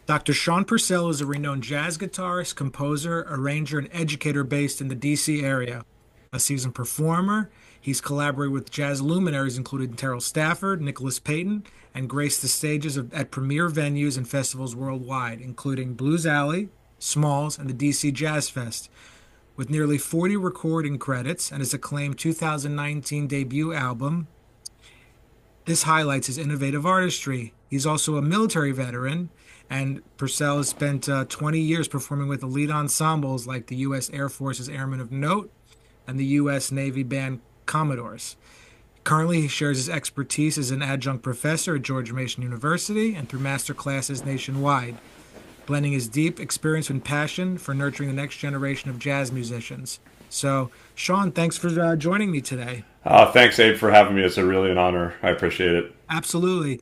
Dr. Shawn Purcell is a renowned jazz guitarist, composer, arranger, and educator based in the DC area. A seasoned performer, he's collaborated with jazz luminaries including Terell Stafford, Nicholas Payton, and graced the stages at premier venues and festivals worldwide, including Blues Alley, Smalls, and the DC Jazz Fest. With nearly 40 recording credits and his acclaimed 2019 debut album, this highlights his innovative artistry. He's also a military veteran, and Purcell has spent 20 years performing with elite ensembles like the U.S. Air Force's Airmen of Note and the U.S. Navy Band Commodores. Currently, he shares his expertise as an adjunct professor at George Mason University and through master classes nationwide, blending his deep experience and passion for nurturing the next generation of jazz musicians. So, Shawn, thanks for joining me today. Thanks, Abe, for having me. It's really an honor. I appreciate it. Absolutely.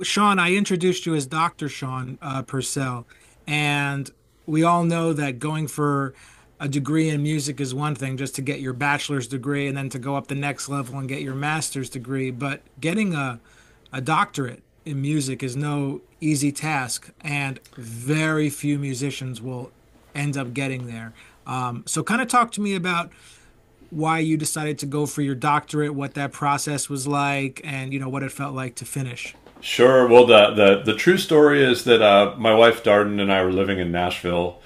Shawn, I introduced you as Dr. Shawn Purcell, and we all know that going for a degree in music is one thing, just to get your bachelor's degree and then to go up the next level and get your master's degree. But getting a doctorate in music is no easy task, and very few musicians will end up getting there. So kind of talk to me about why you decided to go for your doctorate, what that process was like, and what it felt like to finish. Sure. Well, the true story is that my wife Darden and I were living in Nashville.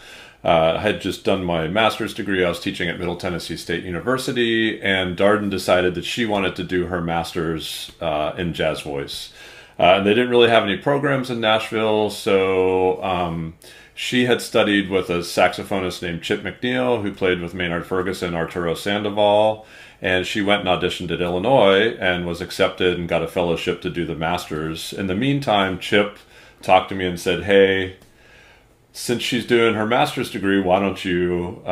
I had just done my master's degree. I was teaching at Middle Tennessee State University, and Darden decided that she wanted to do her master's in jazz voice. And they didn't really have any programs in Nashville, so she had studied with a saxophonist named Chip McNeill, who played with Maynard Ferguson, Arturo Sandoval, and she went and auditioned at Illinois and was accepted and got a fellowship to do the master's. In the meantime, Chip talked to me and said, "Hey, since she's doing her master's degree, why don't you,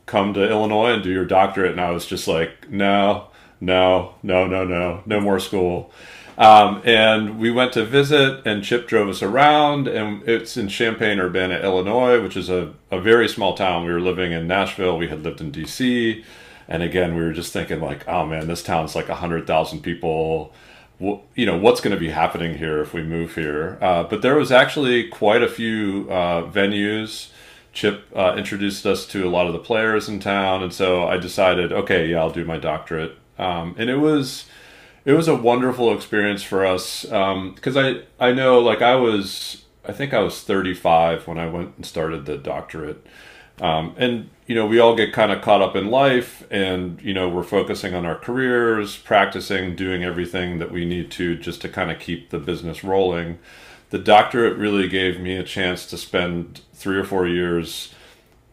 come to Illinois and do your doctorate?" And I was just like, no more school. And we went to visit, and Chip drove us around, and it's in Champaign-Urbana, Illinois, which is a very small town. We were living in Nashville. We had lived in DC. And again, we were just thinking like, oh man, this town's like 100,000 people. What's going to be happening here if we move here? But there was actually quite a few venues. Chip introduced us to a lot of the players in town. And so I decided, okay, yeah, I'll do my doctorate. And it was a wonderful experience for us. Because I know, like I think I was 35 when I went and started the doctorate. And we all get kind of caught up in life, and, we're focusing on our careers, practicing, doing everything that we need to just to kind of keep the business rolling. The doctorate really gave me a chance to spend 3 or 4 years.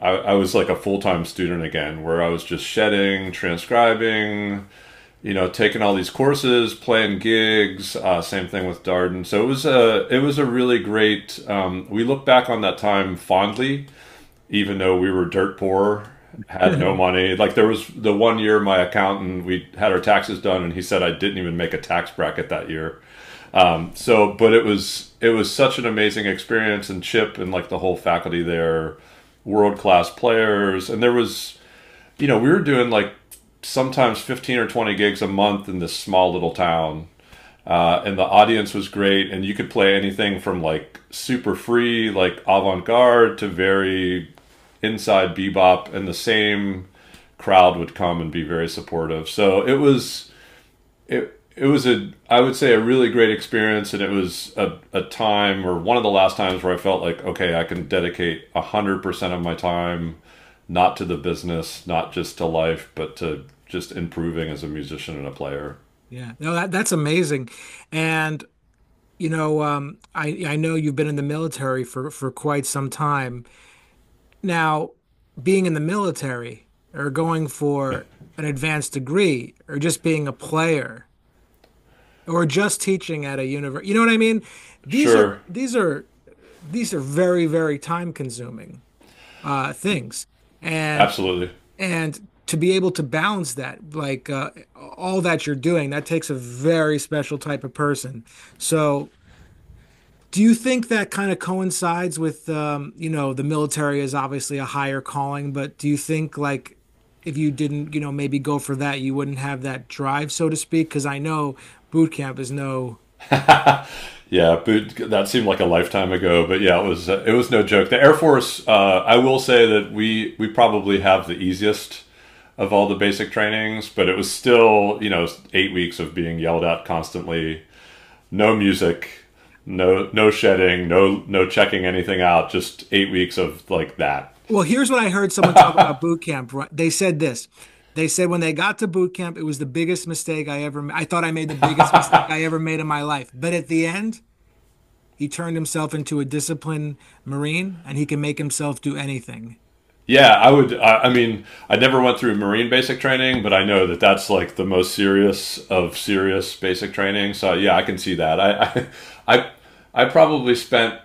I was like a full-time student again, where I was just shedding, transcribing, taking all these courses, playing gigs, same thing with Darden. So it was a really great, we look back on that time fondly, even though we were dirt poor, had no money. Like there was the one year my accountant, we had our taxes done, and he said I didn't even make a tax bracket that year. But it was such an amazing experience, and Chip and like the whole faculty there, world-class players. And there was, we were doing like sometimes 15 or 20 gigs a month in this small little town. And the audience was great, and you could play anything from like super free, like avant-garde, to very inside bebop, and the same crowd would come and be very supportive. So it was I would say a really great experience, and it was a time, or one of the last times, where I felt like, okay, I can dedicate 100% of my time, not to the business, not just to life, but to just improving as a musician and a player. Yeah, no, that's amazing. And, I know you've been in the military for quite some time. Now, being in the military or going for an advanced degree or just being a player or just teaching at a university, you know what I mean? Sure. These are very, very time consuming things. And Absolutely. and to be able to balance that, like all that you're doing, that takes a very special type of person. So do you think that kind of coincides with, the military is obviously a higher calling, but do you think like if you didn't, maybe go for that, you wouldn't have that drive, so to speak? Because I know boot camp is no Yeah, that seemed like a lifetime ago, but yeah, it was no joke. The Air Force, I will say that we probably have the easiest of all the basic trainings, but it was still, 8 weeks of being yelled at constantly, no music, no shedding, no checking anything out, just 8 weeks of like that. Well, here's what I heard someone talk about boot camp. They said this. They said when they got to boot camp, it was the biggest mistake I ever made. I thought I made the biggest mistake I ever made in my life. But at the end, he turned himself into a disciplined Marine, and he can make himself do anything. Yeah, I would. I mean, I never went through Marine basic training, but I know that that's like the most serious of serious basic training. So yeah, I can see that. I probably spent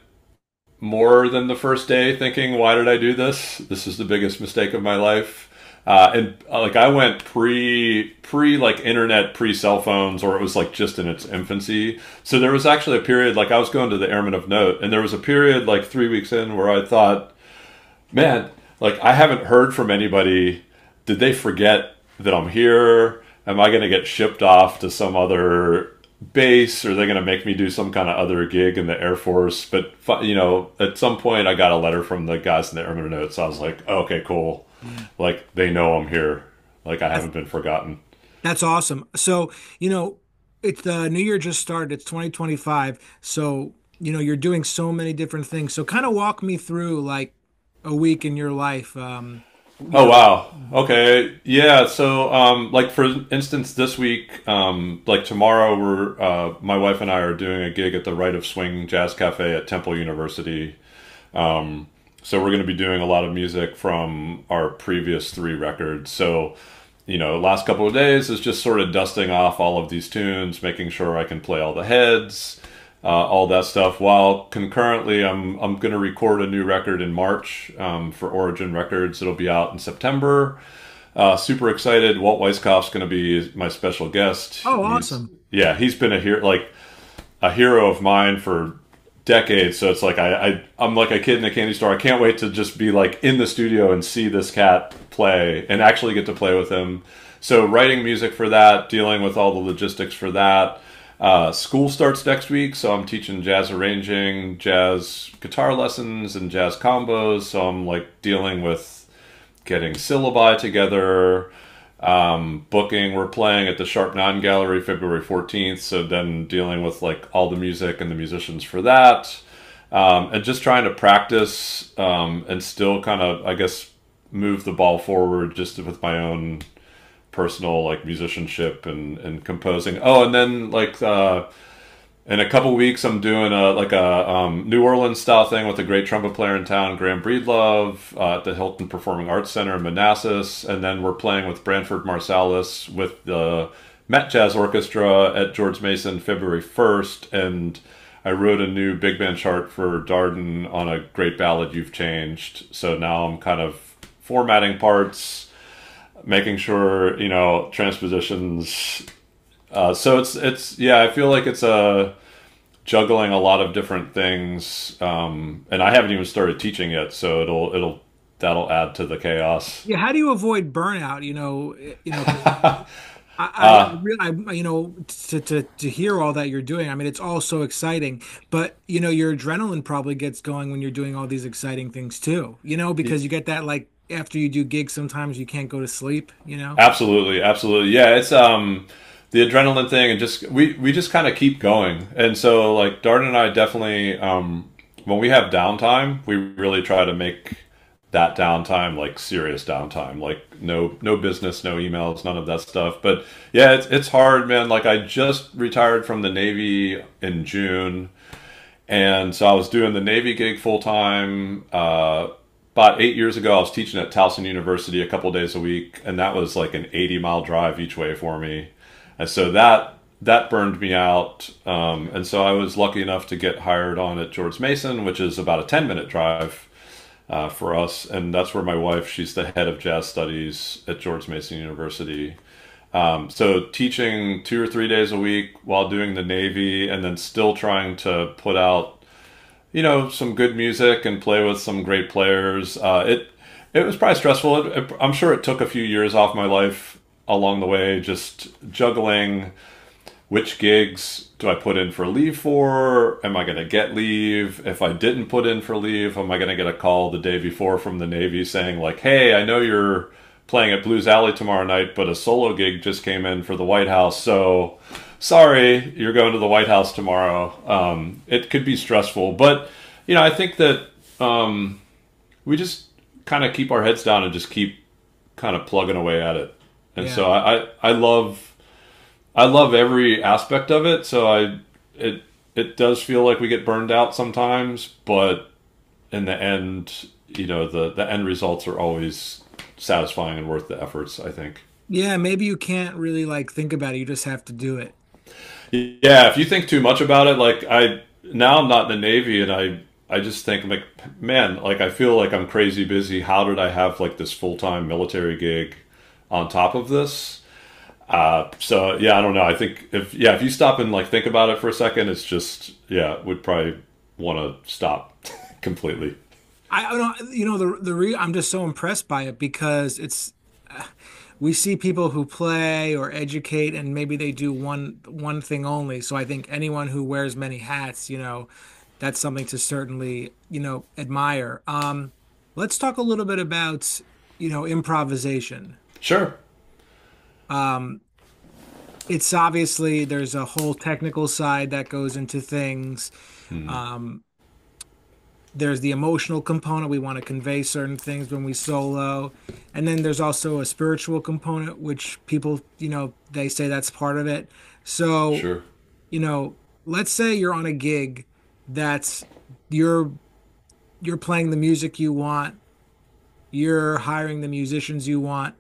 more than the first day thinking, why did I do this? This is the biggest mistake of my life. Like I went pre like internet, pre cell phones, or it was like just in its infancy. So there was actually a period, like I was going to the Airmen of Note, and there was a period like 3 weeks in where I thought, man, like I haven't heard from anybody. Did they forget that I'm here? Am I going to get shipped off to some other base? Or are they going to make me do some kind of other gig in the Air Force? But, at some point I got a letter from the guys in the Airmen of Note. So I was like, oh, okay, cool. Like they know I'm here. Like I haven't been forgotten. That's awesome. So, it's the new year just started. It's 2025. So, you're doing so many different things. So kind of walk me through like a week in your life. Oh, wow. Okay. Yeah. So, like for instance, this week, like tomorrow my wife and I are doing a gig at the Rite of Swing Jazz Cafe at Temple University. So we're going to be doing a lot of music from our previous 3 records. So, last couple of days is just sort of dusting off all of these tunes, making sure I can play all the heads, all that stuff. While concurrently, I'm going to record a new record in March for Origin Records. It'll be out in September. Super excited. Walt Weiskopf's going to be my special guest. Oh, awesome! He's been a hero of mine for decades. So it's like I'm like a kid in a candy store. I can't wait to just be like in the studio and see this cat play and actually get to play with him. So writing music for that, dealing with all the logistics for that. School starts next week, so I'm teaching jazz arranging, jazz guitar lessons, and jazz combos. So I'm like dealing with getting syllabi together, booking. We're playing at the Sharp 9 Gallery February 14th, so then dealing with like all the music and the musicians for that, and just trying to practice and still kind of, I guess, move the ball forward just with my own personal like musicianship and composing. Oh, and then like in a couple weeks I'm doing a New Orleans style thing with a great trumpet player in town, Graham Breedlove, at the Hilton Performing Arts Center in Manassas. And then we're playing with Branford Marsalis with the Met Jazz Orchestra at George Mason February 1st. And I wrote a new big band chart for Darden on a great ballad, You've Changed. So now I'm kind of formatting parts, making sure, transpositions. So it's I feel like it's juggling a lot of different things, and I haven't even started teaching yet, so that'll add to the chaos. Yeah, how do you avoid burnout? To hear all that you're doing, I mean, it's all so exciting, but your adrenaline probably gets going when you're doing all these exciting things too. Because you get that like after you do gigs, sometimes you can't go to sleep. Absolutely. Yeah, it's the adrenaline thing, and just we just kind of keep going. And so like Darden and I definitely when we have downtime, we really try to make that downtime like serious downtime, like no business, no emails, none of that stuff. But yeah, it's hard, man. Like I just retired from the Navy in June, and so I was doing the Navy gig full time. About 8 years ago, I was teaching at Towson University a couple days a week, and that was like an 80-mile drive each way for me. And so that burned me out. And so I was lucky enough to get hired on at George Mason, which is about a 10-minute drive for us. And that's where my wife, she's the head of jazz studies at George Mason University. So teaching 2 or 3 days a week while doing the Navy, and then still trying to put out, some good music and play with some great players. It was probably stressful. I'm sure it took a few years off my life along the way, just juggling which gigs do I put in for leave for? Am I going to get leave? If I didn't put in for leave, am I going to get a call the day before from the Navy saying like, hey, I know you're playing at Blues Alley tomorrow night, but a solo gig just came in for the White House, so sorry, you're going to the White House tomorrow. It could be stressful, but I think that we just kind of keep our heads down and just keep kind of plugging away at it. And so I love every aspect of it. So it does feel like we get burned out sometimes, but in the end, the end results are always satisfying and worth the efforts, I think. Yeah, maybe you can't really like think about it. You just have to do it. Yeah, if you think too much about it, like now I'm not in the Navy, and I just think like, man, like I feel like I'm crazy busy. How did I have like this full-time military gig on top of this? So yeah, I don't know. I think if you stop and like think about it for a second, it's just, would probably want to stop completely. I don't, I'm just so impressed by it because we see people who play or educate and maybe they do one thing only. So I think anyone who wears many hats, that's something to certainly, admire. Let's talk a little bit about, improvisation. Sure. It's obviously there's a whole technical side that goes into things. There's the emotional component. We want to convey certain things when we solo. And then there's also a spiritual component, which people, they say that's part of it. So, sure. Let's say you're on a gig that's you're playing the music you want. You're hiring the musicians you want.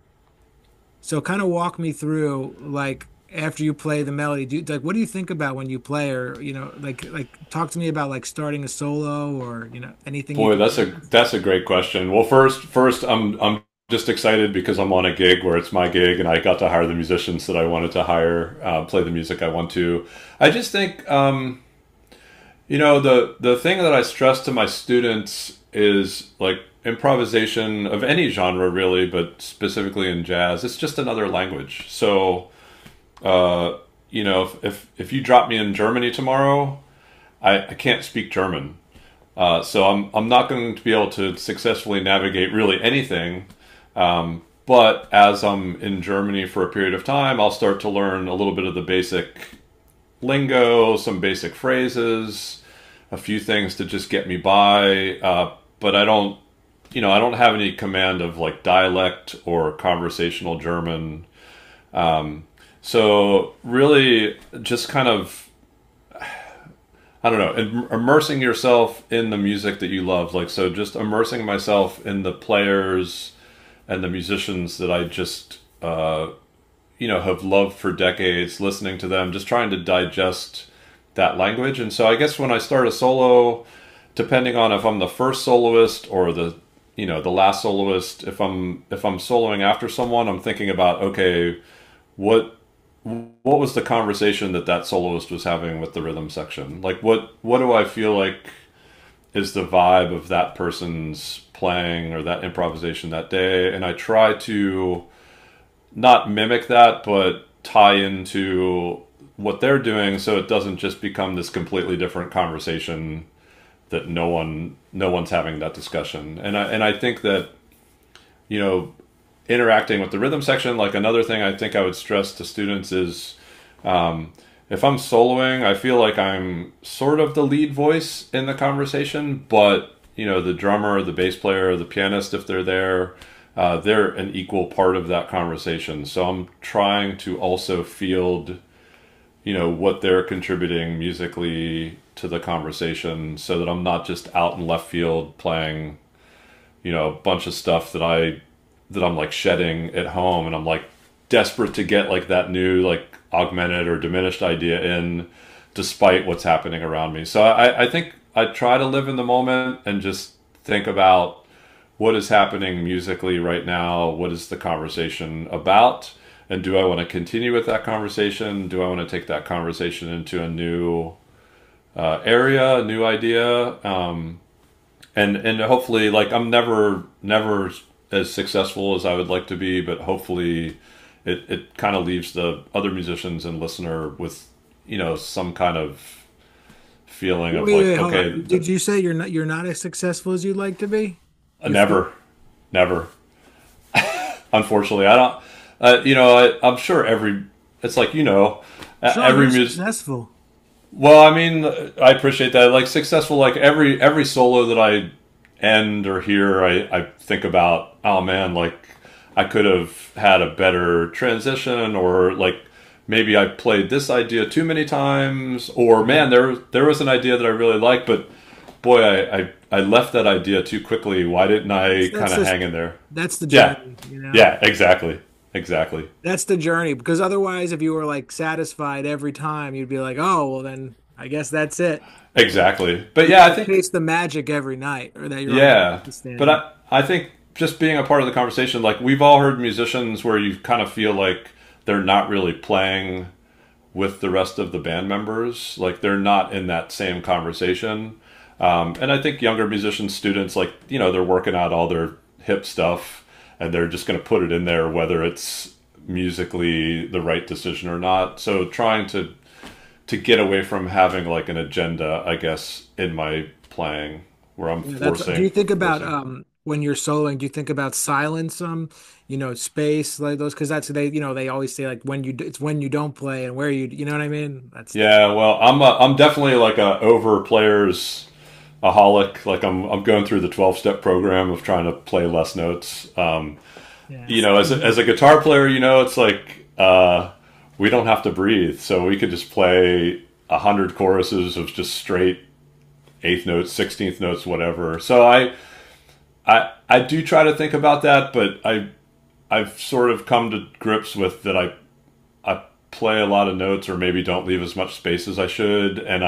So kind of walk me through, like, after you play the melody, what do you think about when you play, or like talk to me about like starting a solo or anything. Boy, that's a great question. Well, first I'm just excited because I'm on a gig where it's my gig and I got to hire the musicians that I wanted to hire, play the music I want to. I just think the thing that I stress to my students is like improvisation of any genre really, but specifically in jazz, it's just another language. So if you drop me in Germany tomorrow, I can't speak German. So I'm not going to be able to successfully navigate really anything. But as I'm in Germany for a period of time, I'll start to learn a little bit of the basic lingo, some basic phrases, a few things to just get me by. But I don't have any command of like dialect or conversational German. So really just kind of, I don't know, immersing yourself in the music that you love. Like, so just immersing myself in the players and the musicians that I just, have loved for decades, listening to them, just trying to digest that language. And so I guess when I start a solo, depending on if I'm the first soloist or the last soloist, if I'm soloing after someone, I'm thinking about, okay, what was the conversation that soloist was having with the rhythm section? Like, what do I feel like is the vibe of that person's playing or that improvisation that day? And I try to not mimic that, but tie into what they're doing so it doesn't just become this completely different conversation that no one's having that discussion. And I think that, interacting with the rhythm section, like another thing I think I would stress to students is if I'm soloing, I feel like I'm sort of the lead voice in the conversation, but the drummer, the bass player, the pianist, if they're there, they're an equal part of that conversation. So I'm trying to also field what they're contributing musically to the conversation so that I'm not just out in left field playing a bunch of stuff that I'm like shedding at home, and I'm like desperate to get like that new like augmented or diminished idea in despite what's happening around me. So I think I try to live in the moment and just think about what is happening musically right now, what is the conversation about, and do I want to continue with that conversation? Do I want to take that conversation into a new area, a new idea? And hopefully, like, I'm never as successful as I would like to be, but hopefully it kind of leaves the other musicians and listener with some kind of feeling of Wait, like, wait, hold okay, on. Did you say you're not as successful as you'd like to be? You're still, never, never. Unfortunately, I don't. I'm sure it's like Sean, every you're music. successful. Well, I mean, I appreciate that. Like successful, like every solo that I end or hear, I think about, oh man, like I could have had a better transition, or like maybe I played this idea too many times, or man, there was an idea that I really liked, but boy, I left that idea too quickly. Why didn't I kind That's of just hang in there? that's the Yeah, journey, you know? yeah, exactly, exactly, That's the journey. Because otherwise, if you were like satisfied every time, you'd be like, oh, well, then I guess that's it. exactly. But You yeah, I gotta think chase the magic every night, or that you're on yeah, the but standing. I think just being a part of the conversation, like we've all heard musicians where you kind of feel like they're not really playing with the rest of the band members, like they're not in that same conversation. And I think younger musicians, students, like they're working out all their hip stuff, and they're just going to put it in there, whether it's musically the right decision or not. So trying to get away from having like an agenda, I guess, in my playing, where I'm Yeah, do you forcing think about forcing. when you're soloing, do you think about silence, space, like those? Because that's they always say like it's when you don't play and where you know what I mean? That's Yeah, well, I'm definitely like a over players aholic. Like I'm going through the 12-step program of trying to play less notes. yeah, As a guitar player, it's like we don't have to breathe, so we could just play 100 choruses of just straight eighth notes, 16th notes, whatever. So I do try to think about that, but I've sort of come to grips with that. I play a lot of notes, or maybe don't leave as much space as I should, and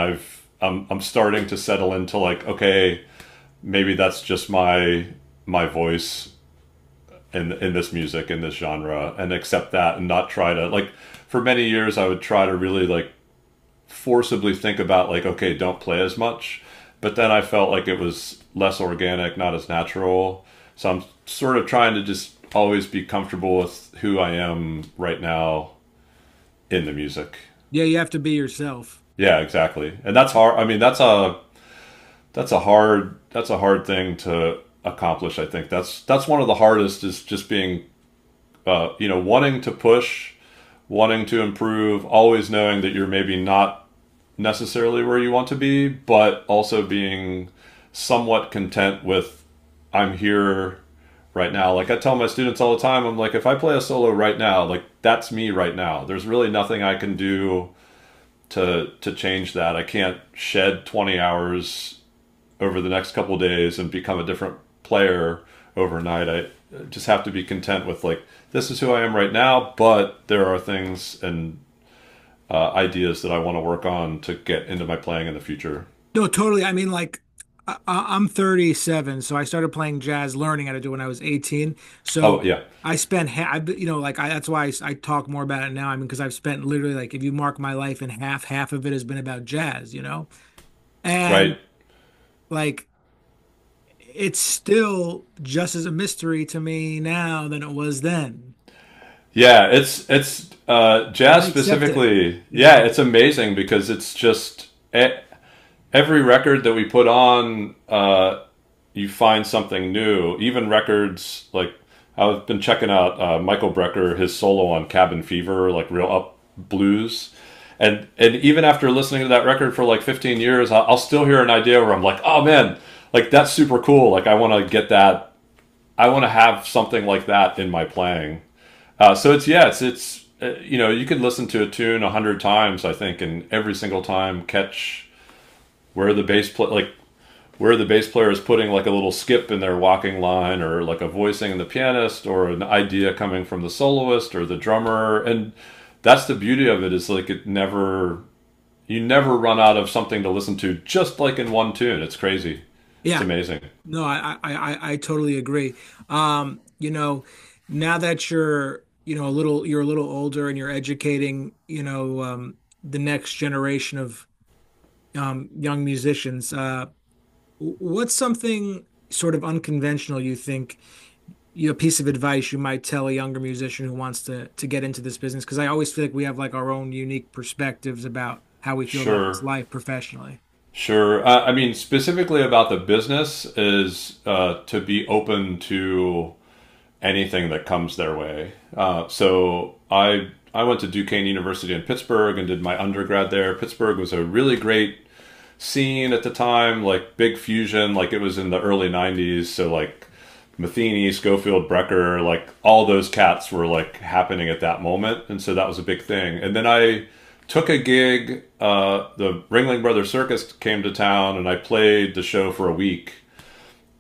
I'm starting to settle into like, okay, maybe that's just my voice in this music, in this genre, and accept that, and not try to like. For many years, I would try to really like forcibly think about like, okay, don't play as much, but then I felt like it was less organic, not as natural. So I'm sort of trying to just always be comfortable with who I am right now in the music. yeah, you have to be yourself. Yeah, exactly. And that's hard. I mean, that's a hard thing to accomplish. I think that's one of the hardest, is just being wanting to push, wanting to improve, always knowing that you're maybe not necessarily where you want to be, but also being somewhat content with, I'm here right now. Like I tell my students all the time, I'm like, if I play a solo right now, like that's me right now. There's really nothing I can do to change that. I can't shed 20 hours over the next couple of days and become a different player overnight. I just have to be content with like, this is who I am right now, but there are things and ideas that I want to work on to get into my playing in the future. No, totally. I mean, like, I'm 37, so I started playing jazz, learning how to do it when I was 18. Oh So yeah, I spent, that's why I talk more about it now. I mean, because I've spent literally, like, if you mark my life in half of it has been about jazz. And right. like, it's still just as a mystery to me now than it was then. Yeah, it's And jazz I accept it. specifically. You Yeah, know? it's amazing because it's just every record that we put on, you find something new. Even records like I've been checking out Michael Brecker, his solo on Cabin Fever, like real up blues. And even after listening to that record for like 15 years, I'll still hear an idea where I'm like, oh man, like that's super cool. Like I want to get that. I want to have something like that in my playing. So it's you could listen to a tune 100 times, I think, and every single time catch where the where the bass player is putting like a little skip in their walking line, or like a voicing in the pianist, or an idea coming from the soloist or the drummer. And that's the beauty of it, is like you never run out of something to listen to, just like in one tune. It's crazy. It's Yeah. amazing. No, I totally agree. Now that you're a little older and you're educating, the next generation of young musicians, what's something sort of unconventional you think, a piece of advice you might tell a younger musician who wants to get into this business? Because I always feel like we have like our own unique perspectives about how we feel about his Sure. life professionally. Sure. I mean, specifically about the business is to be open to anything that comes their way. So I went to Duquesne University in Pittsburgh and did my undergrad there. Pittsburgh was a really great scene at the time, like big fusion, like it was in the early 90s. So like Matheny, Schofield, Brecker, like all those cats were like happening at that moment. And so that was a big thing. And then I took a gig, the Ringling Brothers Circus came to town and I played the show for a week.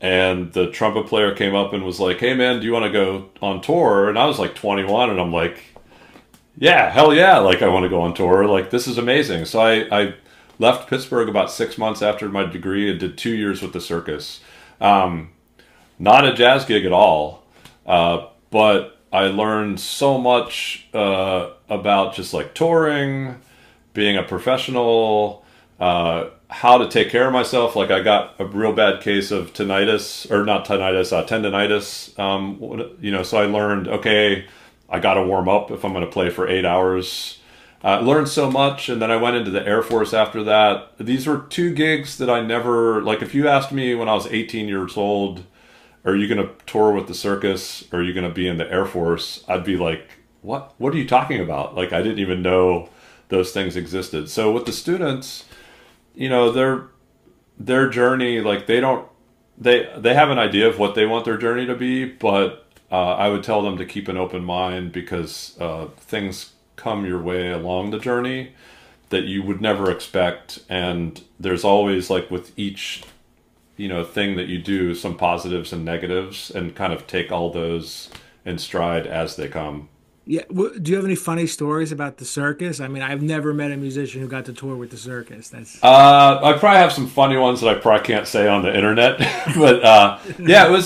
And the trumpet player came up and was like, "Hey man, do you want to go on tour?" And I was like 21 and I'm like, "Yeah, hell yeah. Like I want to go on tour. Like this is amazing." So I left Pittsburgh about 6 months after my degree and did 2 years with the circus. Not a jazz gig at all. But I learned so much about just like touring, being a professional, how to take care of myself. Like I got a real bad case of tinnitus, or not tinnitus, tendonitis. So I learned, okay, I got to warm up if I'm going to play for 8 hours. Learned so much, and then I went into the Air Force after that. These were two gigs that I never, like if you asked me when I was 18 years old, are you going to tour with the circus, or are you going to be in the Air Force? I'd be like, what are you talking about? Like I didn't even know those things existed. So with the students, their journey, like they have an idea of what they want their journey to be, but I would tell them to keep an open mind because things come your way along the journey that you would never expect. And there's always, like with each, thing that you do, some positives and negatives, and kind of take all those in stride as they come. Yeah. Do you have any funny stories about the circus? I mean, I've never met a musician who got to tour with the circus. That's I probably have some funny ones that I probably can't say on the internet, but yeah, it was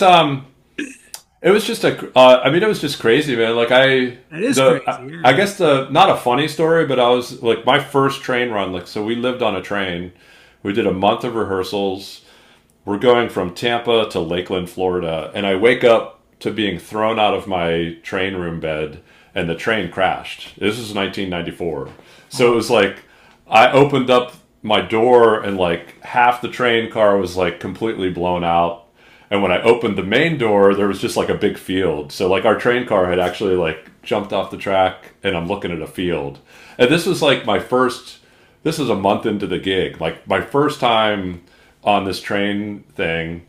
just it was just crazy, man. Like that is crazy. Yeah. I guess not a funny story, but I was like my first train run. Like, so we lived on a train. We did a month of rehearsals. We're going from Tampa to Lakeland, Florida, and I wake up to being thrown out of my train room bed, and the train crashed. This was 1994, so it was like I opened up my door, and like half the train car was like completely blown out. And when I opened the main door, there was just like a big field. So like our train car had actually like jumped off the track, and I'm looking at a field. And this was like this was a month into the gig, like my first time on this train thing.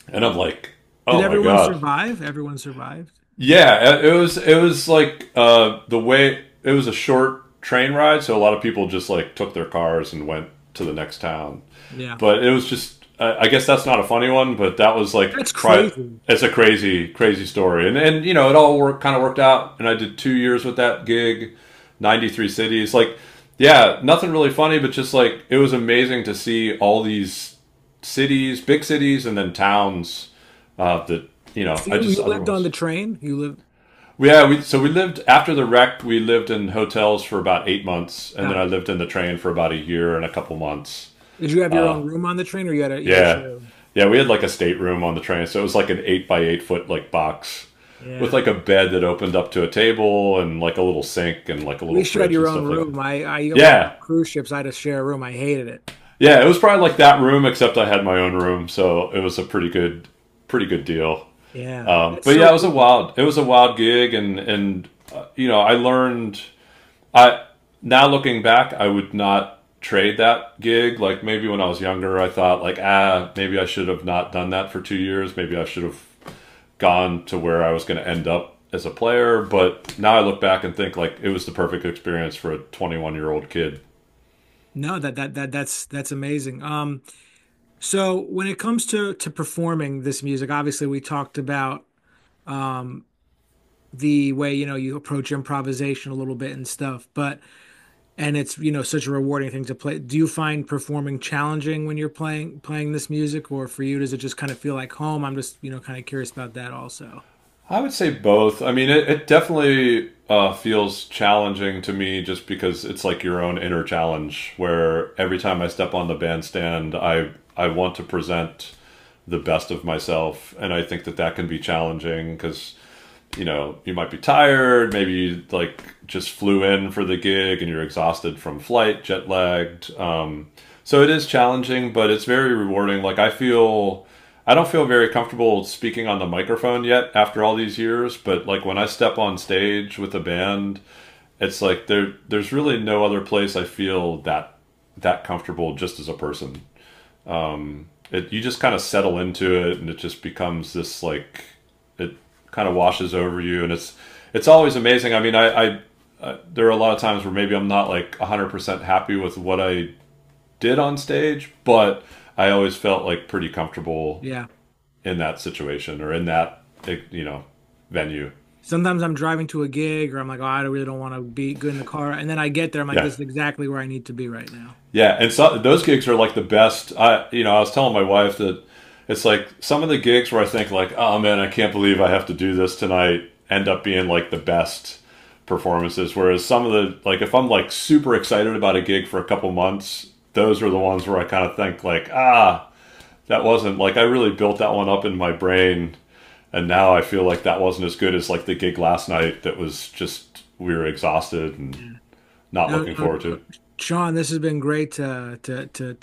And I'm like, oh Did my everyone God. survive? Everyone survived? Yeah, it was like the way, it was a short train ride. So a lot of people just like took their cars and went to the next town. Yeah. But it was just, I guess that's not a funny one, but that was like, That's crazy. it's a crazy, crazy story. And it all kind of worked out. And I did 2 years with that gig, 93 cities. Like, yeah, nothing really funny, but just like, it was amazing to see all these cities, big cities, and then towns that, So you lived on the train? You lived? Yeah, we lived, after the wreck, we lived in hotels for about 8 months. And then Yeah. I lived in the train for about a year and a couple months. Did you have your own room on the train, or you had a? Yeah. Yeah, we had like a stateroom on the train, so it was like an 8 by 8 foot like box with like a bed that opened up to a table and like a little sink and like a At little least you had fridge your and own stuff room. I Yeah. cruise ships. I had to share a room. I hated it. Yeah, it was probably like that room, except I had my own room, so it was a pretty good deal. Yeah. But yeah, it was a wild gig, and I learned. Now looking back, I would not trade that gig. Like maybe when I was younger, I thought like, maybe I should have not done that for 2 years. Maybe I should have gone to where I was going to end up as a player. But now I look back and think like it was the perfect experience for a 21-year-old kid. No, that's amazing. So when it comes to performing this music, obviously we talked about the way you approach improvisation a little bit and stuff, but and it's such a rewarding thing to play. Do you find performing challenging when you're playing this music, or for you does it just kind of feel like home? I'm just kind of curious about that also. I would say both. I mean, it definitely feels challenging to me just because it's like your own inner challenge where every time I step on the bandstand, I want to present the best of myself. And I think that can be challenging because, you know, you might be tired, maybe you like just flew in for the gig and you're exhausted from flight, jet lagged. So it is challenging, but it's very rewarding. Like I don't feel very comfortable speaking on the microphone yet after all these years, but like when I step on stage with a band, it's like there's really no other place I feel that comfortable just as a person. You just kind of settle into it, and it just becomes this like, it kind of washes over you, and it's always amazing. I mean, I there are a lot of times where maybe I'm not like 100% happy with what I did on stage, but I always felt like pretty comfortable in that situation or in that, you know, venue. Sometimes I'm driving to a gig or I'm like, oh, I really don't want to be good in the car. And then I get there, I'm like, this is exactly where I need to be right now. Yeah, and so those gigs are like the best. I was telling my wife that it's like some of the gigs where I think like, oh man, I can't believe I have to do this tonight, end up being like the best performances. Whereas some of the, like if I'm like super excited about a gig for a couple months, those are the ones where I kind of think like, that wasn't, like I really built that one up in my brain, and now I feel like that wasn't as good as like the gig last night that was just, we were exhausted and not looking forward to. Shawn, this has been great to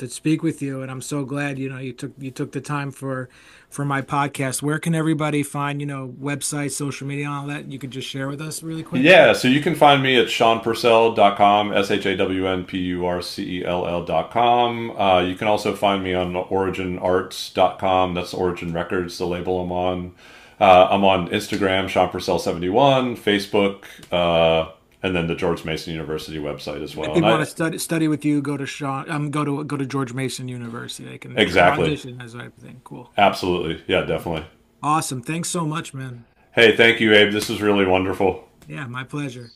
speak with you, and I'm so glad you took the time for my podcast. Where can everybody find websites, social media, and all that? You could just share with us really quick. Yeah, so you can find me at shawnpurcell.com, ShawnPurcell.com. You can also find me on originarts.com. That's Origin Records, the label I'm on. I'm on Instagram, Shawn Purcell 71, Facebook. And then the George Mason University website as well. If people want to study with you, go to go to George Mason University. They can audition as everything. Cool. Absolutely, yeah, definitely. Awesome. Thanks so much, man. Hey, thank you, Abe. This was really wonderful. Yeah, my pleasure.